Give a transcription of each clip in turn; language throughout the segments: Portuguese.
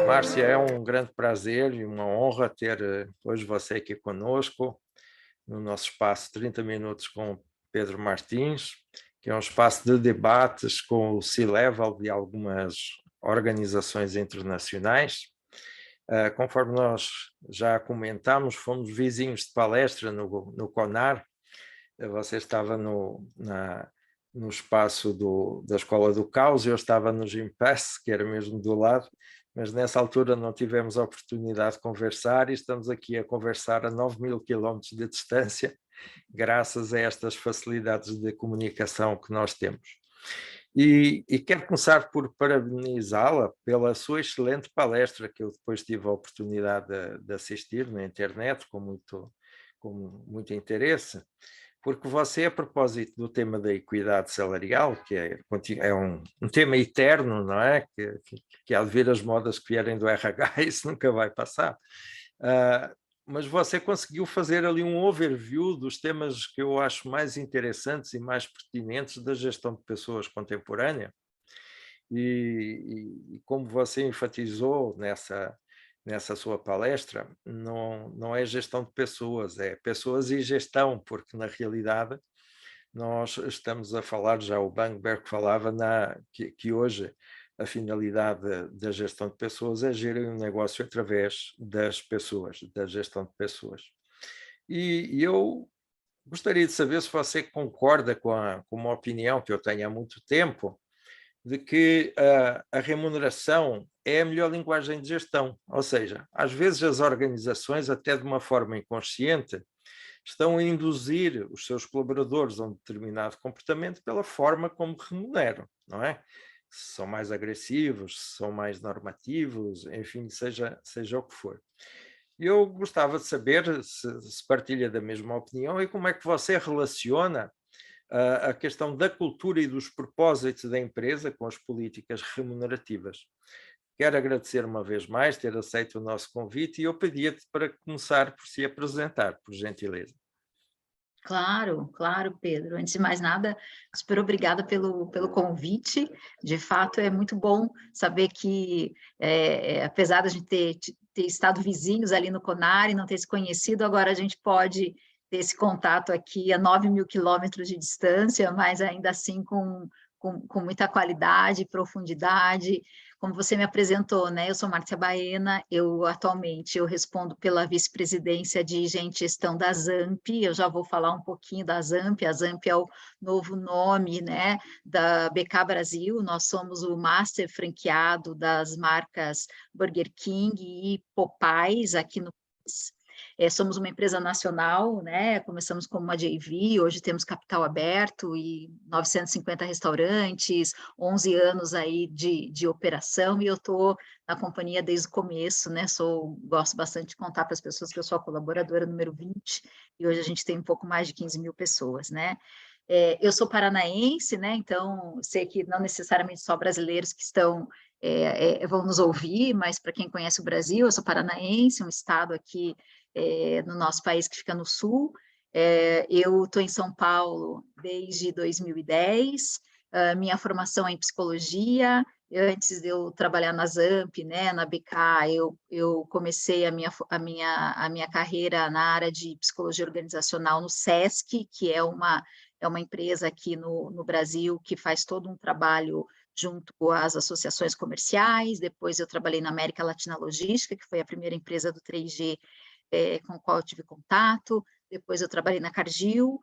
Márcia, é um grande prazer e uma honra ter hoje você aqui conosco, no nosso espaço 30 minutos com Pedro Martins, que é um espaço de debates com o C-Level de algumas organizações internacionais. Conforme nós já comentámos, fomos vizinhos de palestra no CONAR. Você estava no espaço da Escola do Caos, eu estava no Gympass, que era mesmo do lado, mas nessa altura não tivemos a oportunidade de conversar e estamos aqui a conversar a 9.000 quilómetros de distância, graças a estas facilidades de comunicação que nós temos. E quero começar por parabenizá-la pela sua excelente palestra, que eu depois tive a oportunidade de assistir na internet com muito interesse, porque você, a propósito do tema da equidade salarial, que é um tema eterno, não é? Que há de vir as modas que vierem do RH, isso nunca vai passar. Mas você conseguiu fazer ali um overview dos temas que eu acho mais interessantes e mais pertinentes da gestão de pessoas contemporânea. E como você enfatizou nessa sua palestra, não é gestão de pessoas, é pessoas e gestão, porque na realidade nós estamos a falar, já o Bangberg falava que hoje a finalidade da gestão de pessoas é gerir um negócio através das pessoas, da gestão de pessoas. E eu gostaria de saber se você concorda com uma opinião que eu tenho há muito tempo, de que a remuneração é a melhor linguagem de gestão. Ou seja, às vezes as organizações, até de uma forma inconsciente, estão a induzir os seus colaboradores a um determinado comportamento pela forma como remuneram, não é? Se são mais agressivos, se são mais normativos, enfim, seja o que for. Eu gostava de saber se partilha da mesma opinião e como é que você relaciona a questão da cultura e dos propósitos da empresa com as políticas remunerativas. Quero agradecer uma vez mais ter aceito o nosso convite e eu pedia-te para começar por se apresentar, por gentileza. Claro, claro, Pedro. Antes de mais nada, super obrigada pelo convite. De fato, é muito bom saber que, apesar de a gente ter estado vizinhos ali no CONAR e não ter se conhecido, agora a gente pode ter esse contato aqui a 9.000 quilômetros de distância, mas ainda assim com muita qualidade, profundidade. Como você me apresentou, né? Eu sou Márcia Baena, atualmente eu respondo pela vice-presidência de Higiene e Gestão da ZAMP. Eu já vou falar um pouquinho da ZAMP. A ZAMP é o novo nome, né, da BK Brasil. Nós somos o master franqueado das marcas Burger King e Popeyes aqui no país. Somos uma empresa nacional, né? Começamos como uma JV, hoje temos capital aberto e 950 restaurantes, 11 anos aí de operação, e eu estou na companhia desde o começo, né? Gosto bastante de contar para as pessoas que eu sou a colaboradora número 20, e hoje a gente tem um pouco mais de 15.000 pessoas, né? Eu sou paranaense, né? Então sei que não necessariamente só brasileiros que vão nos ouvir, mas para quem conhece o Brasil, eu sou paranaense, um estado aqui no nosso país que fica no sul. Eu estou em São Paulo desde 2010, minha formação é em psicologia. Antes de eu trabalhar na ZAMP, né, na BK, eu comecei a minha carreira na área de psicologia organizacional no SESC, que é uma empresa aqui no Brasil que faz todo um trabalho junto às associações comerciais. Depois eu trabalhei na América Latina Logística, que foi a primeira empresa do 3G com a qual eu tive contato. Depois eu trabalhei na Cargill,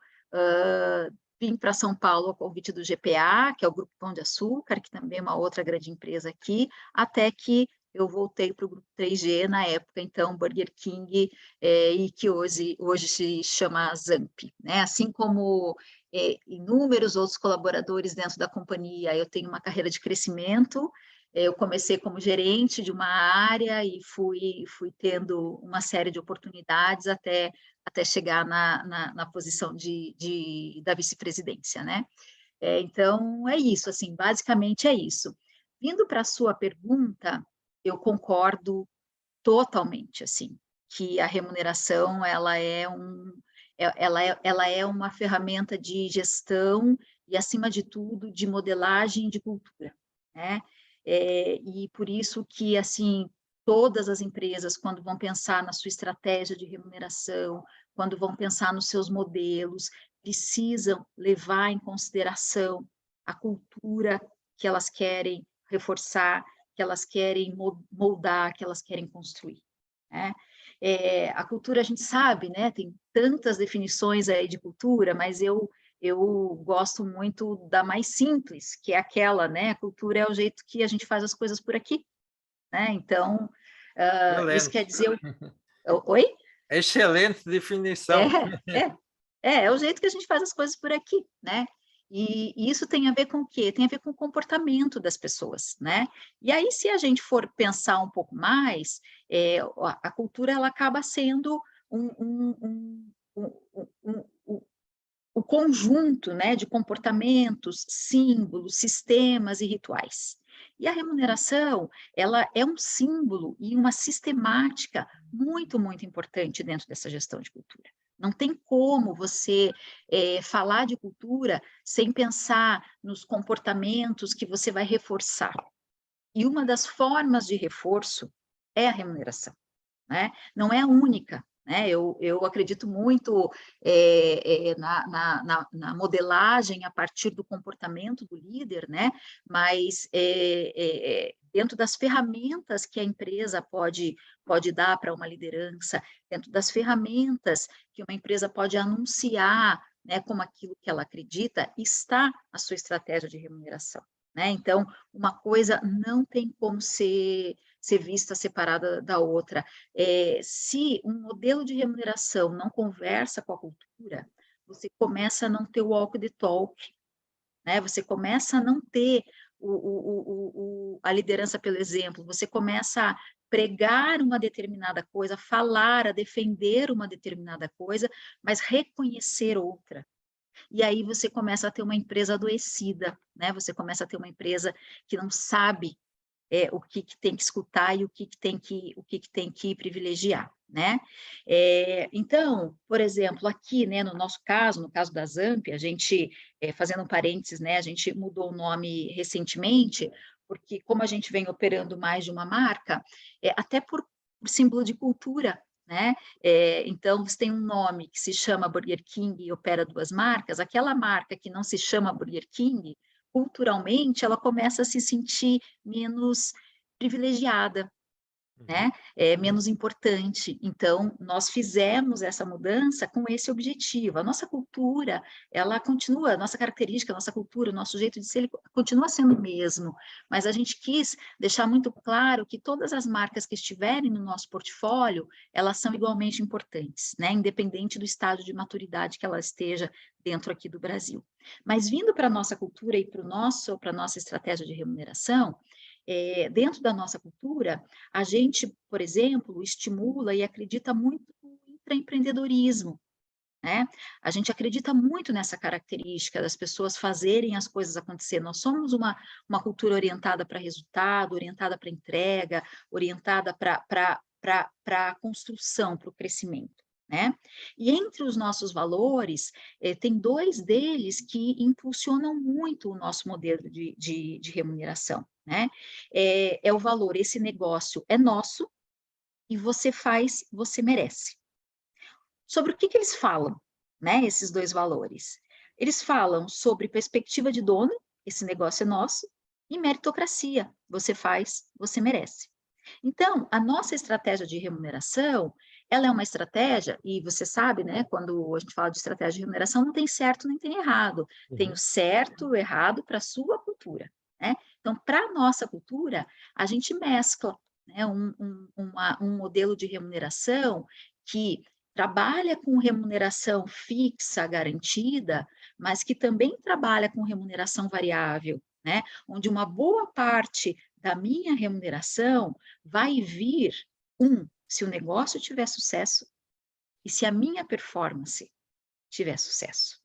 vim para São Paulo ao convite do GPA, que é o Grupo Pão de Açúcar, que também é uma outra grande empresa aqui, até que eu voltei para o Grupo 3G, na época, então, Burger King, e que hoje se chama ZAMP, né? Assim como inúmeros outros colaboradores dentro da companhia, eu tenho uma carreira de crescimento. Eu comecei como gerente de uma área e fui tendo uma série de oportunidades até chegar na posição da vice-presidência, né? Então, é isso, assim, basicamente é isso. Vindo para a sua pergunta, eu concordo totalmente, assim, que a remuneração, ela é uma ferramenta de gestão e, acima de tudo, de modelagem de cultura, né? E por isso que, assim, Todas as empresas, quando vão pensar na sua estratégia de remuneração, quando vão pensar nos seus modelos, precisam levar em consideração a cultura que elas querem reforçar, que elas querem moldar, que elas querem construir, né? A cultura, a gente sabe, né, tem tantas definições aí de cultura, mas eu gosto muito da mais simples, que é aquela, né, a cultura é o jeito que a gente faz as coisas por aqui, né? Então, isso Excelente. quer dizer... Oi? Excelente definição. É o jeito que a gente faz as coisas por aqui, né? E isso tem a ver com o quê? Tem a ver com o comportamento das pessoas, né? E aí, se a gente for pensar um pouco mais, a cultura, ela acaba sendo o conjunto, né, de comportamentos, símbolos, sistemas e rituais. E a remuneração, ela é um símbolo e uma sistemática muito, muito importante dentro dessa gestão de cultura. Não tem como você falar de cultura sem pensar nos comportamentos que você vai reforçar. E uma das formas de reforço é a remuneração, né? Não é a única, né? Eu acredito muito na modelagem a partir do comportamento do líder, né? Mas dentro das ferramentas que a empresa pode dar para uma liderança, dentro das ferramentas que uma empresa pode anunciar, né, como aquilo que ela acredita, está a sua estratégia de remuneração, né? Então, uma coisa não tem como ser vista separada da outra. Se um modelo de remuneração não conversa com a cultura, você começa a não ter o walk the talk, né? Você começa a não ter a liderança pelo exemplo, você começa a pregar uma determinada coisa, falar, a defender uma determinada coisa, mas reconhecer outra. E aí você começa a ter uma empresa adoecida, né? Você começa a ter uma empresa que não sabe o que tem que escutar e o que tem que privilegiar, né? Então, por exemplo, aqui, né, no nosso caso, no caso da Zamp, a gente, fazendo um parênteses, né, a gente mudou o nome recentemente, porque como a gente vem operando mais de uma marca, até por símbolo de cultura, né? Então, você tem um nome que se chama Burger King e opera duas marcas, aquela marca que não se chama Burger King, culturalmente, ela começa a se sentir menos privilegiada, né? Menos importante. Então, nós fizemos essa mudança com esse objetivo. A nossa cultura, ela continua, a nossa característica, a nossa cultura, o nosso jeito de ser, ele continua sendo o mesmo, mas a gente quis deixar muito claro que todas as marcas que estiverem no nosso portfólio, elas são igualmente importantes, né? Independente do estágio de maturidade que ela esteja dentro aqui do Brasil. Mas vindo para a nossa cultura e para a nossa estratégia de remuneração, dentro da nossa cultura, a gente, por exemplo, estimula e acredita muito no intraempreendedorismo, né? A gente acredita muito nessa característica das pessoas fazerem as coisas acontecer. Nós somos uma cultura orientada para resultado, orientada para entrega, orientada para a construção, para o crescimento, né? E entre os nossos valores, tem dois deles que impulsionam muito o nosso modelo de remuneração, né? É o valor, esse negócio é nosso, e você faz, você merece. Sobre o que eles falam, né, esses dois valores? Eles falam sobre perspectiva de dono, esse negócio é nosso, e meritocracia, você faz, você merece. Então, a nossa estratégia de remuneração, ela é uma estratégia, e você sabe, né, quando a gente fala de estratégia de remuneração, não tem certo nem tem errado. Tem o certo, o errado para a sua cultura, né? Então, para a nossa cultura, a gente mescla, né, um modelo de remuneração que trabalha com remuneração fixa, garantida, mas que também trabalha com remuneração variável, né? Onde uma boa parte da minha remuneração vai vir, se o negócio tiver sucesso e se a minha performance tiver sucesso.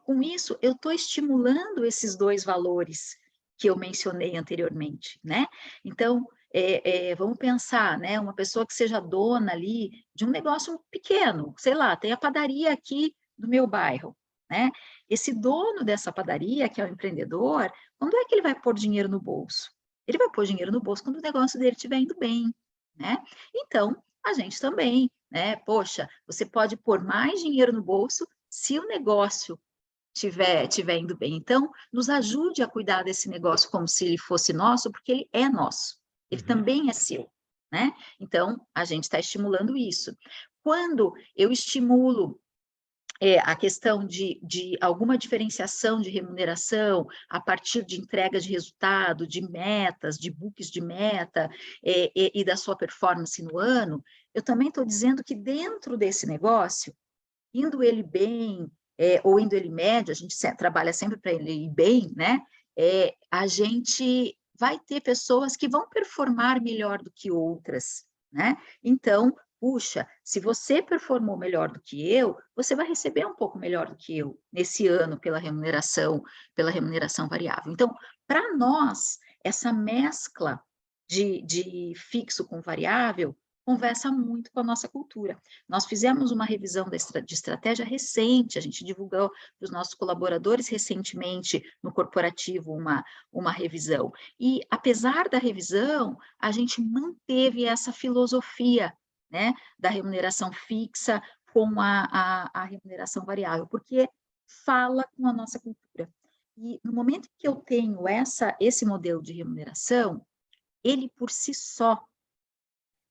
Com isso, eu estou estimulando esses dois valores que eu mencionei anteriormente, né? Então, vamos pensar, né? Uma pessoa que seja dona ali de um negócio pequeno, sei lá, tem a padaria aqui do meu bairro, né? Esse dono dessa padaria, que é o empreendedor, quando é que ele vai pôr dinheiro no bolso? Ele vai pôr dinheiro no bolso quando o negócio dele estiver indo bem, né? Então, a gente também, né? Poxa, você pode pôr mais dinheiro no bolso se o negócio tiver indo bem. Então, nos ajude a cuidar desse negócio como se ele fosse nosso, porque ele é nosso, ele Uhum. também é seu, né? Então, a gente está estimulando isso. Quando eu estimulo a questão de alguma diferenciação de remuneração a partir de entrega de resultado, de metas, de books de meta, e da sua performance no ano, eu também estou dizendo que dentro desse negócio, indo ele bem, ou indo ele médio, a gente trabalha sempre para ele ir bem, né? A gente vai ter pessoas que vão performar melhor do que outras, né? Então, puxa, se você performou melhor do que eu, você vai receber um pouco melhor do que eu nesse ano pela remuneração variável. Então, para nós, essa mescla de fixo com variável conversa muito com a nossa cultura. Nós fizemos uma revisão de estratégia recente, a gente divulgou para os nossos colaboradores recentemente no corporativo uma revisão. E, apesar da revisão, a gente manteve essa filosofia, né, da remuneração fixa com a remuneração variável, porque fala com a nossa cultura. E no momento que eu tenho esse modelo de remuneração, ele por si só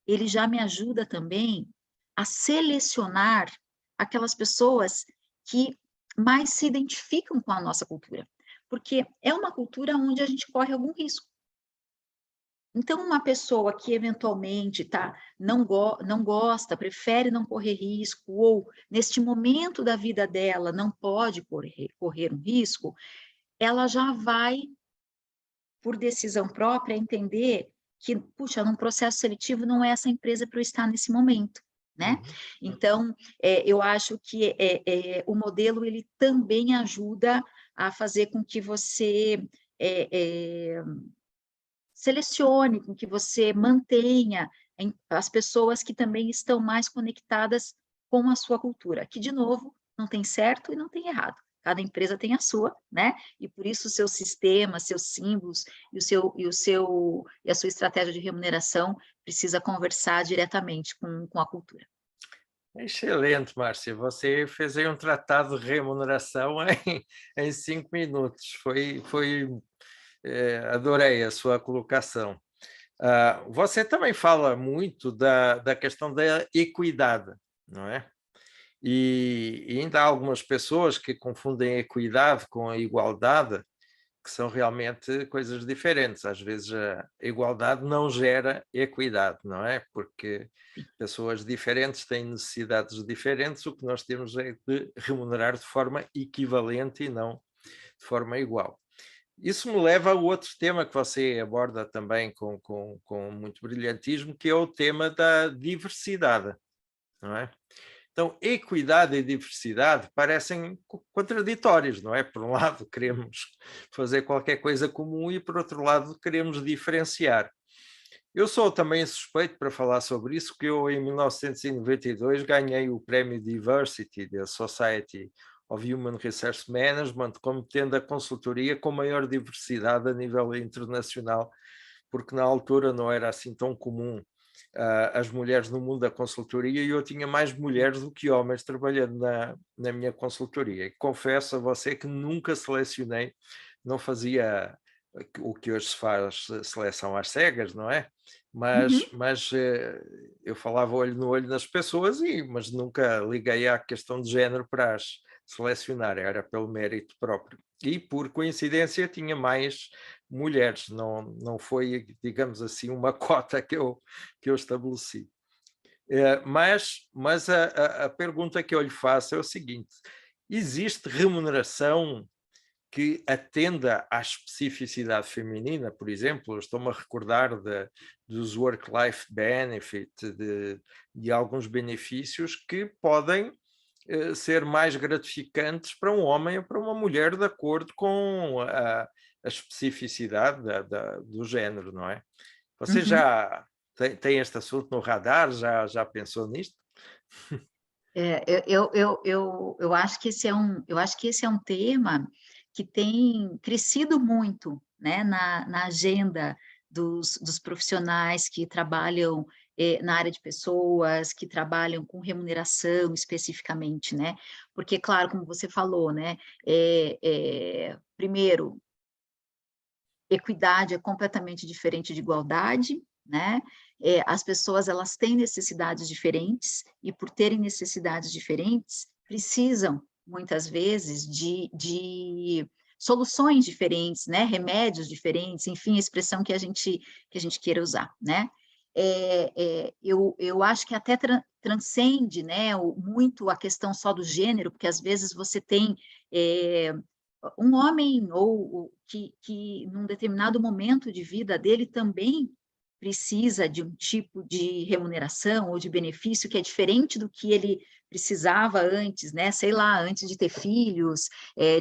ele já me ajuda também a selecionar aquelas pessoas que mais se identificam com a nossa cultura, porque é uma cultura onde a gente corre algum risco. Então, uma pessoa que eventualmente não gosta, prefere não correr risco, ou neste momento da vida dela não pode correr um risco, ela já vai, por decisão própria, entender que, puxa, num processo seletivo não é essa empresa para eu estar nesse momento, né? Uhum. Então, eu acho que o modelo, ele também ajuda a fazer com que você selecione, com que você mantenha as pessoas que também estão mais conectadas com a sua cultura, que, de novo, não tem certo e não tem errado. Cada empresa tem a sua, né? E por isso o seu sistema, seus símbolos e a sua estratégia de remuneração precisa conversar diretamente com a cultura. Excelente, Márcia. Você fez aí um tratado de remuneração em 5 minutos. Adorei a sua colocação. Você também fala muito da questão da equidade, não é? E ainda há algumas pessoas que confundem a equidade com a igualdade, que são realmente coisas diferentes. Às vezes a igualdade não gera equidade, não é? Porque pessoas diferentes têm necessidades diferentes, o que nós temos é de remunerar de forma equivalente e não de forma igual. Isso me leva a outro tema que você aborda também com muito brilhantismo, que é o tema da diversidade, não é? Então, equidade e diversidade parecem contraditórios, não é? Por um lado, queremos fazer qualquer coisa comum e, por outro lado, queremos diferenciar. Eu sou também suspeito para falar sobre isso, porque eu, em 1992, ganhei o prémio Diversity da Society of Human Resource Management, como tendo a consultoria com maior diversidade a nível internacional, porque na altura não era assim tão comum as mulheres no mundo da consultoria e eu tinha mais mulheres do que homens trabalhando na minha consultoria. E confesso a você que nunca selecionei, não fazia o que hoje se faz, seleção às cegas, não é? Uhum. Mas eu falava olho no olho nas pessoas, mas nunca liguei à questão de género para as selecionar, era pelo mérito próprio. E, por coincidência, tinha mais mulheres, não foi, digamos assim, uma cota que eu estabeleci. Mas a pergunta que eu lhe faço é o seguinte: existe remuneração que atenda à especificidade feminina? Por exemplo, estou-me a recordar dos work-life benefit, de alguns benefícios que podem ser mais gratificantes para um homem ou para uma mulher de acordo com a especificidade do género, não é? Você Uhum. já tem este assunto no radar? Já pensou nisto? Eu acho que esse é um tema que tem crescido muito, né, na agenda dos profissionais que trabalham na área de pessoas, que trabalham com remuneração especificamente, né? Porque, claro, como você falou, né? Primeiro, equidade é completamente diferente de igualdade, né? As pessoas, elas têm necessidades diferentes, e por terem necessidades diferentes, precisam, muitas vezes, de soluções diferentes, né? Remédios diferentes, enfim, a expressão que a gente queira usar, né? Eu acho que até transcende, né, muito a questão só do gênero, porque às vezes você tem um homem ou que num determinado momento de vida dele também precisa de um tipo de remuneração ou de benefício que é diferente do que ele precisava antes, né? Sei lá, antes de ter filhos,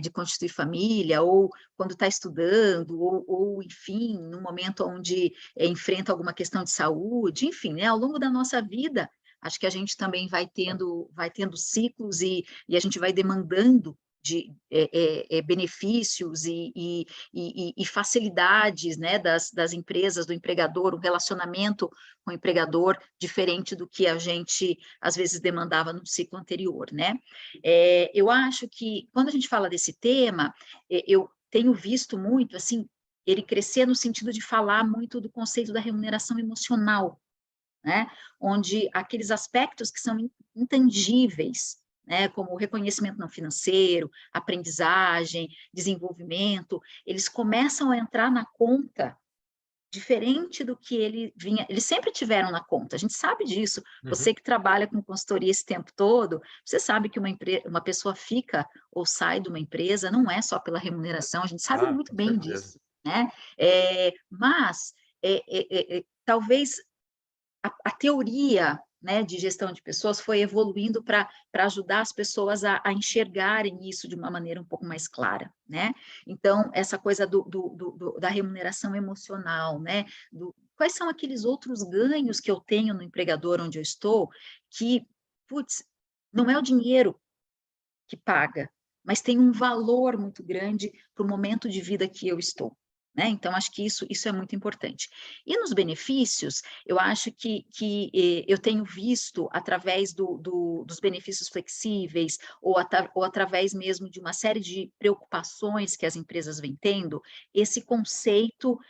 de constituir família, ou quando está estudando, ou, enfim, num momento onde enfrenta alguma questão de saúde, enfim, né? Ao longo da nossa vida, acho que a gente também vai tendo ciclos e a gente vai demandando de benefícios e facilidades, né, das empresas, do empregador, um relacionamento com o empregador diferente do que a gente, às vezes, demandava no ciclo anterior, né? Eu acho que, quando a gente fala desse tema, eu tenho visto muito, assim, ele crescer no sentido de falar muito do conceito da remuneração emocional, né? Onde aqueles aspectos que são intangíveis, né, como o reconhecimento não financeiro, aprendizagem, desenvolvimento, eles começam a entrar na conta diferente do que eles sempre tiveram na conta, a gente sabe disso. Você que trabalha com consultoria esse tempo todo, você sabe que uma pessoa fica ou sai de uma empresa, não é só pela remuneração, a gente sabe muito Com bem certeza. disso, né? Mas, talvez a teoria, né, de gestão de pessoas foi evoluindo para ajudar as pessoas a enxergarem isso de uma maneira um pouco mais clara, né? Então, essa coisa da remuneração emocional, né? Quais são aqueles outros ganhos que eu tenho no empregador onde eu estou, que, putz, não é o dinheiro que paga, mas tem um valor muito grande para o momento de vida que eu estou, né? Então, acho que isso é muito importante. E nos benefícios, eu acho que eu tenho visto, através dos benefícios flexíveis, ou através mesmo de uma série de preocupações que as empresas vêm tendo, esse conceito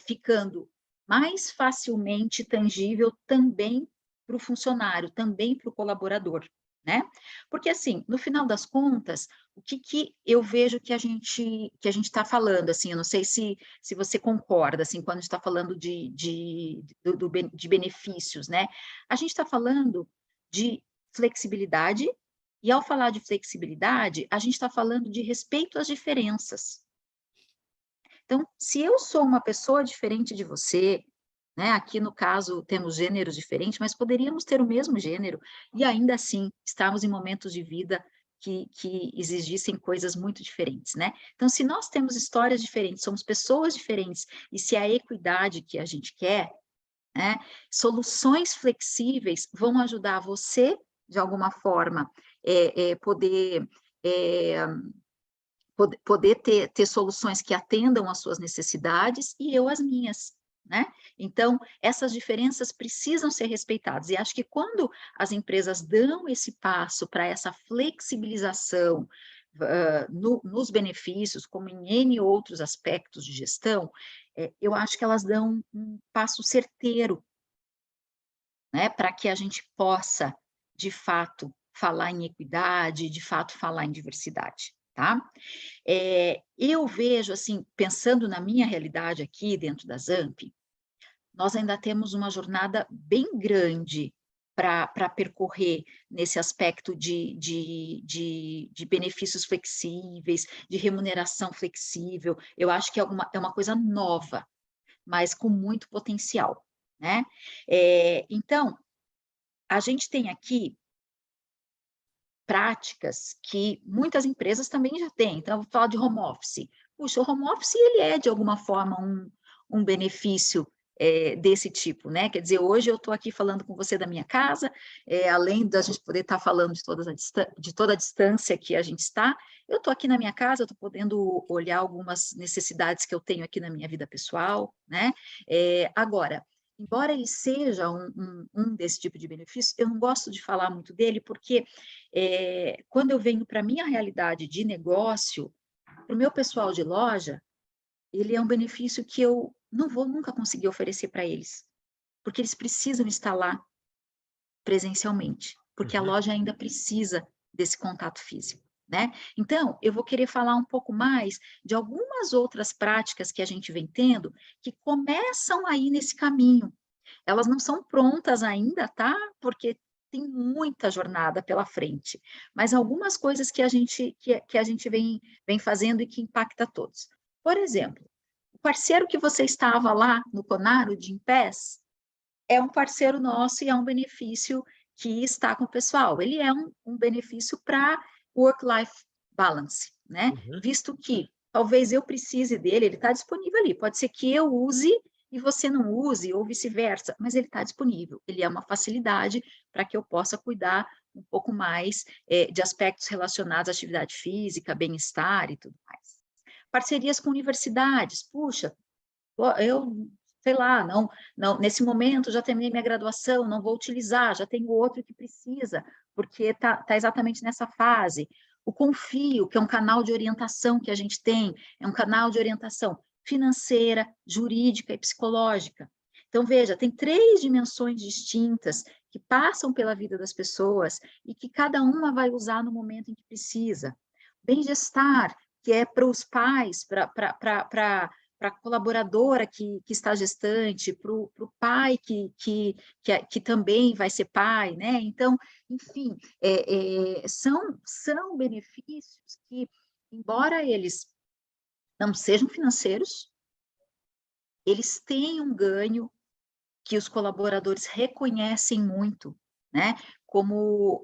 ficando mais facilmente tangível também para o funcionário, também para o colaborador, né? Porque, assim, no final das contas, o que eu vejo que a gente está falando, assim, eu não sei se você concorda, assim, quando a gente está falando de benefícios, né? A gente está falando de flexibilidade, e ao falar de flexibilidade, a gente está falando de respeito às diferenças. Então, se eu sou uma pessoa diferente de você, né, aqui no caso temos gêneros diferentes, mas poderíamos ter o mesmo gênero e ainda assim estarmos em momentos de vida que exigissem coisas muito diferentes, né? Então, se nós temos histórias diferentes, somos pessoas diferentes, e se a equidade que a gente quer, né, soluções flexíveis vão ajudar você, de alguma forma, poder poder ter soluções que atendam às suas necessidades e eu às minhas, né? Então, essas diferenças precisam ser respeitadas, e acho que quando as empresas dão esse passo para essa flexibilização nos benefícios, como em N outros aspectos de gestão, eu acho que elas dão um passo certeiro, né, para que a gente possa, de fato, falar em equidade, de fato, falar em diversidade, tá? Eu vejo, assim, pensando na minha realidade aqui dentro da ZAMP, nós ainda temos uma jornada bem grande para percorrer nesse aspecto de benefícios flexíveis, de remuneração flexível. Eu acho que é uma coisa nova, mas com muito potencial, né? Então, a gente tem aqui práticas que muitas empresas também já têm. Então, eu vou falar de home office. Puxa, o home office, ele é, de alguma forma, um benefício desse tipo, né? Quer dizer, hoje eu estou aqui falando com você da minha casa, além da gente poder estar falando de toda a distância que a gente está, eu estou aqui na minha casa, eu estou podendo olhar algumas necessidades que eu tenho aqui na minha vida pessoal, né? Agora, embora ele seja um desse tipo de benefício, eu não gosto de falar muito dele, porque quando eu venho para a minha realidade de negócio, para o meu pessoal de loja, ele é um benefício que eu não vou nunca conseguir oferecer para eles, porque eles precisam estar lá presencialmente, porque a Uhum. loja ainda precisa desse contato físico, né? Então, eu vou querer falar um pouco mais de algumas outras práticas que a gente vem tendo, que começam aí nesse caminho. Elas não são prontas ainda, tá? Porque tem muita jornada pela frente, mas algumas coisas que a gente vem fazendo e que impacta todos. Por exemplo, o parceiro que você estava lá no Conaro de Gympass é um parceiro nosso e é um benefício que está com o pessoal. Ele é um benefício para work-life balance, né? Uhum. Visto que talvez eu precise dele, ele está disponível ali. Pode ser que eu use e você não use, ou vice-versa, mas ele está disponível. Ele é uma facilidade para que eu possa cuidar um pouco mais de aspectos relacionados à atividade física, bem-estar e tudo mais. Parcerias com universidades. Puxa, eu sei lá, não, nesse momento já terminei minha graduação, não vou utilizar, já tenho outro que precisa, porque está exatamente nessa fase. O Confio, que é um canal de orientação que a gente tem, é um canal de orientação financeira, jurídica e psicológica. Então, veja, tem 3 dimensões distintas que passam pela vida das pessoas e que cada uma vai usar no momento em que precisa. Bem-estar, que é para os pais, para a colaboradora que está gestante, para o pai que também vai ser pai, né? Então, enfim, são benefícios que, embora eles não sejam financeiros, eles têm um ganho que os colaboradores reconhecem muito, né? Como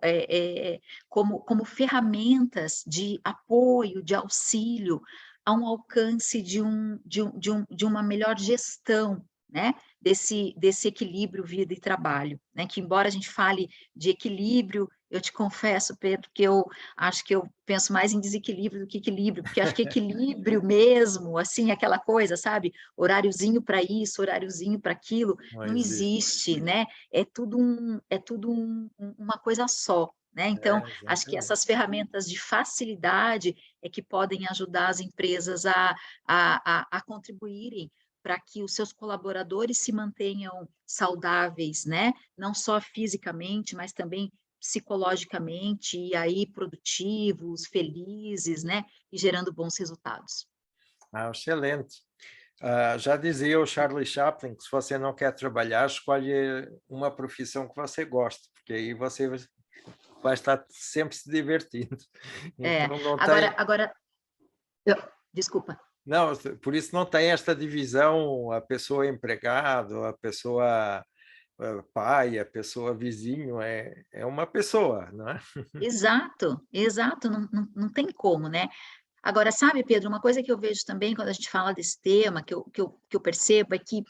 ferramentas de apoio, de auxílio, a um alcance de uma melhor gestão, né? Desse equilíbrio vida e trabalho, né? Que embora a gente fale de equilíbrio, eu te confesso, Pedro, que eu acho que eu penso mais em desequilíbrio do que equilíbrio, porque acho que equilíbrio mesmo, assim, aquela coisa, sabe? Horáriozinho para isso, horáriozinho para aquilo, Não não existe. existe, né? Uma coisa só, né? Então, acho que Exatamente. essas ferramentas de facilidade é que podem ajudar as empresas a contribuírem para que os seus colaboradores se mantenham saudáveis, né? Não só fisicamente, mas também psicologicamente, e aí produtivos, felizes, né? E gerando bons resultados. Excelente. Já dizia o Charlie Chaplin que se você não quer trabalhar, escolhe uma profissão que você goste, porque aí você vai estar sempre se divertindo. Então não tem, Agora, desculpa. não, por isso não tem esta divisão, a pessoa empregado, a pessoa pai, a pessoa vizinho, é uma pessoa, não é? Exato, não tem como, né? Agora, sabe, Pedro, uma coisa que eu vejo também quando a gente fala desse tema, que eu percebo é que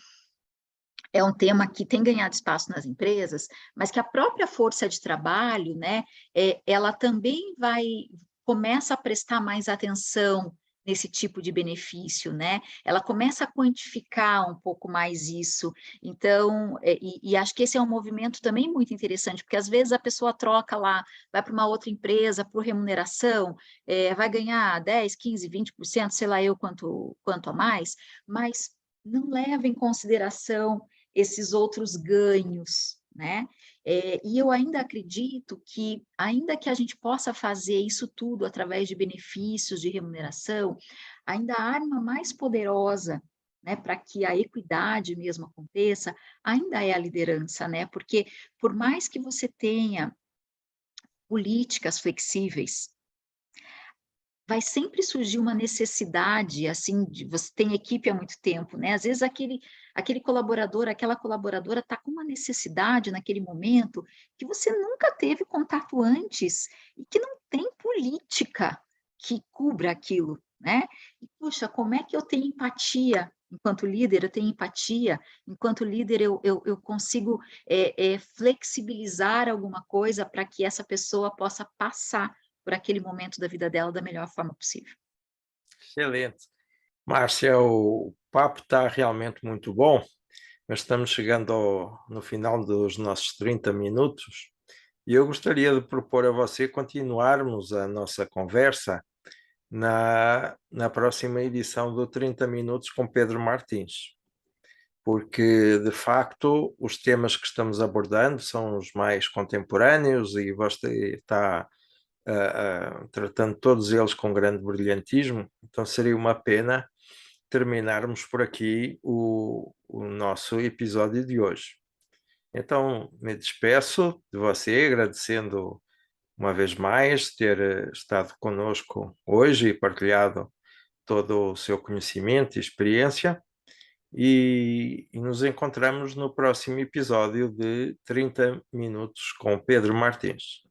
é um tema que tem ganhado espaço nas empresas, mas que a própria força de trabalho, né, ela também começa a prestar mais atenção nesse tipo de benefício, né? Ela começa a quantificar um pouco mais isso. Então, e acho que esse é um movimento também muito interessante, porque às vezes a pessoa troca lá, vai para uma outra empresa por remuneração, vai ganhar 10, 15, 20%, sei lá eu quanto a mais, mas não leva em consideração esses outros ganhos, né? E eu ainda acredito que, ainda que a gente possa fazer isso tudo através de benefícios de remuneração, ainda a arma mais poderosa, né, para que a equidade mesmo aconteça, ainda é a liderança, né? Porque por mais que você tenha políticas flexíveis, vai sempre surgir uma necessidade, assim, de você tem equipe há muito tempo, né? Às vezes aquele colaborador, aquela colaboradora está com uma necessidade naquele momento que você nunca teve contato antes e que não tem política que cubra aquilo, né? E, puxa, como é que eu tenho empatia? Enquanto líder, eu tenho empatia, enquanto líder, eu consigo flexibilizar alguma coisa para que essa pessoa possa passar por aquele momento da vida dela da melhor forma possível. Excelente. Márcia, o papo está realmente muito bom, mas estamos chegando no final dos nossos 30 minutos e eu gostaria de propor a você continuarmos a nossa conversa na próxima edição do 30 Minutos com Pedro Martins, porque de facto os temas que estamos abordando são os mais contemporâneos e você está tratando todos eles com grande brilhantismo, então seria uma pena terminarmos por aqui o nosso episódio de hoje. Então, me despeço de você, agradecendo uma vez mais ter estado conosco hoje e partilhado todo o seu conhecimento e experiência, e nos encontramos no próximo episódio de 30 Minutos com Pedro Martins.